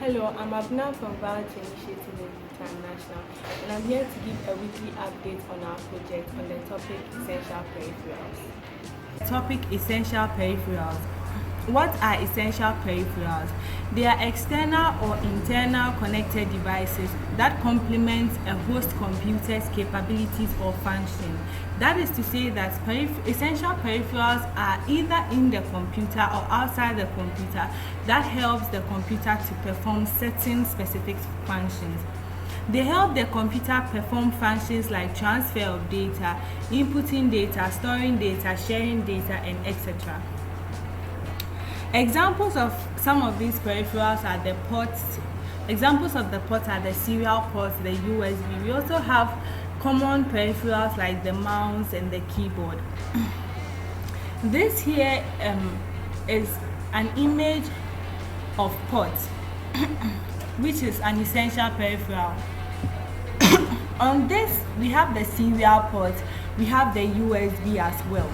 Hello, I'm Abna from Vouch Initiative International, and I'm here to give a weekly update on our project on the topic Essential Peripherals. Essential Peripherals. What are essential peripherals? They are external or internal connected devices that complement a host computer's capabilities or function. That is to say that essential peripherals are either in the computer or outside the computer that helps the computer to perform certain specific functions. They help the computer perform functions like transfer of data, inputting data, storing data, sharing data, and etc. Examples of some of these peripherals are the ports. Examples of the ports are the serial ports, the USB. We also have common peripherals like the mouse and the keyboard. This here is an image of ports, which is an essential peripheral. On this, we have the serial port, we have the USB as well.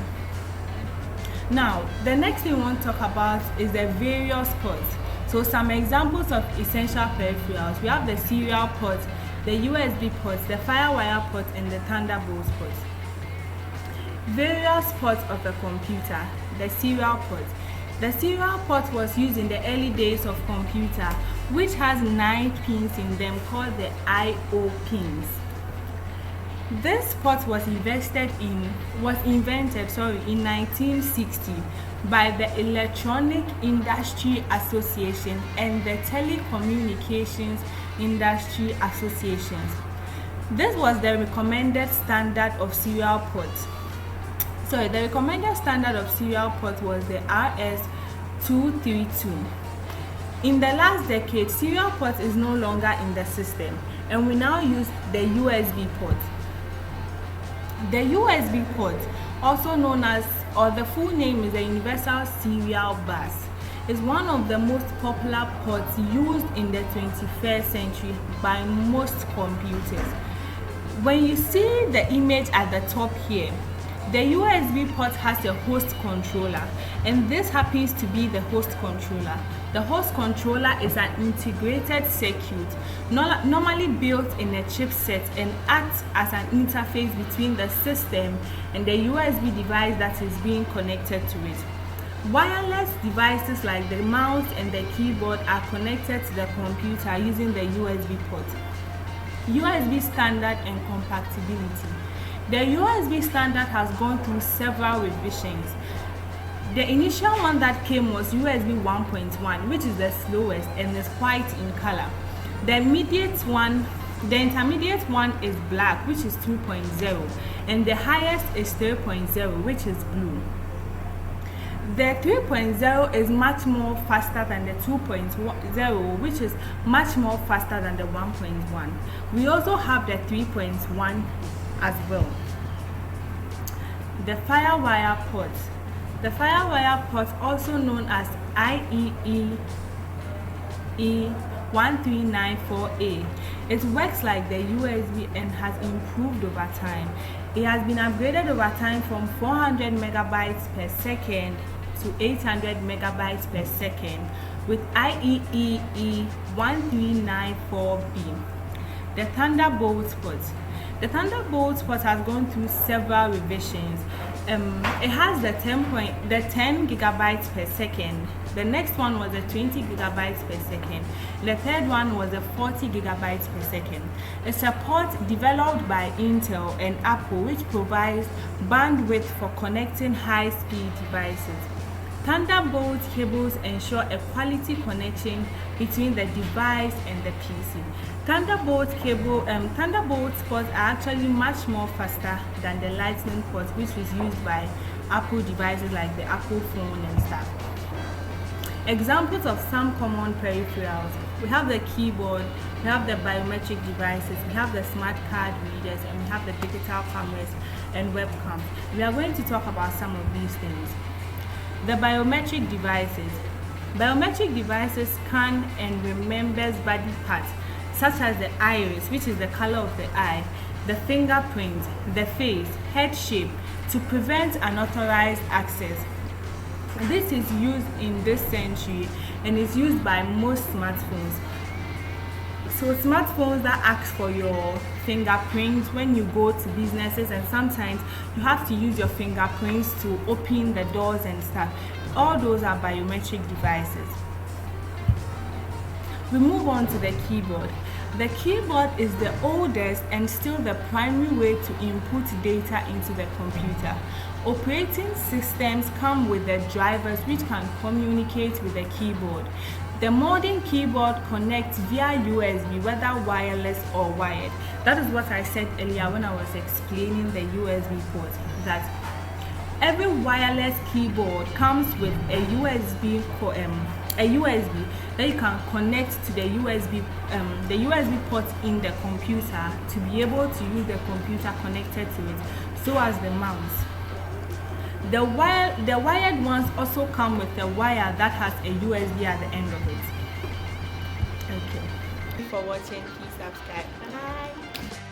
Now, the next thing we want to talk about is the various ports. So some examples of essential peripherals. We have the serial port, the USB ports, the Firewire port, and the Thunderbolt port. Various ports of a computer. The serial port. The serial port was used in the early days of computer, which has 9 pins in them called the I/O pins. This port was invented in 1960 by the Electronic Industry Association and the Telecommunications Industry Associations. This was the recommended standard of serial ports. The recommended standard of serial port was the RS-232. In the last decade, serial port is no longer in the system, and we now use the USB port. The USB port, also known as, or the full name is the Universal Serial Bus, is one of the most popular ports used in the 21st century by most computers. When you see the image at the top here, the USB port has a host controller, and this happens to be the host controller. The host controller is an integrated circuit, normally built in a chipset, and acts as an interface between the system and the USB device that is being connected to it. Wireless devices like the mouse and the keyboard are connected to the computer using the USB port. USB standard and compatibility. The USB standard has gone through several revisions. The initial one that came was USB 1.1, which is the slowest and is white in color. The intermediate one is black, which is 2.0, and the highest is 3.0, which is blue. The 3.0 is much more faster than the 2.0, which is much more faster than the 1.1. We also have the 3.1 as well. The Firewire port. The Firewire port, also known as IEEE1394A, it works like the USB and has improved over time. It has been upgraded over time from 400 megabytes per second to 800 megabytes per second with IEEE1394B. The Thunderbolt port. The Thunderbolt port has gone through several revisions. It has the 10 gigabytes per second. The next one was the 20 gigabytes per second. The third one was the 40 gigabytes per second. It's a port developed by Intel and Apple, which provides bandwidth for connecting high-speed devices. Thunderbolt cables ensure a quality connection between the device and the PC. Thunderbolt ports are actually much more faster than the Lightning port, which is used by Apple devices like the Apple phone and stuff. Examples of some common peripherals: we have the keyboard, we have the biometric devices, we have the smart card readers, and we have the digital cameras and webcams. We are going to talk about some of these things. The biometric devices. Biometric devices scan and remembers body parts such as the iris, which is the color of the eye, the fingerprint, the face, head shape, to prevent unauthorized access. This is used in this century and is used by most smartphones. So smartphones that ask for your fingerprints when you go to businesses, and sometimes you have to use your fingerprints to open the doors and stuff. All those are biometric devices. We move on to the keyboard. The keyboard is the oldest and still the primary way to input data into the computer. Operating systems come with the drivers which can communicate with the keyboard. The modern keyboard connects via USB, whether wireless or wired. That is what I said earlier when I was explaining the USB port, that every wireless keyboard comes with a USB that you can connect to the USB port in the computer to be able to use the computer connected to it, so as the mouse. The wired ones also come with a wire that has a USB at the end of it. Okay. Thank you for watching. Please subscribe. Bye.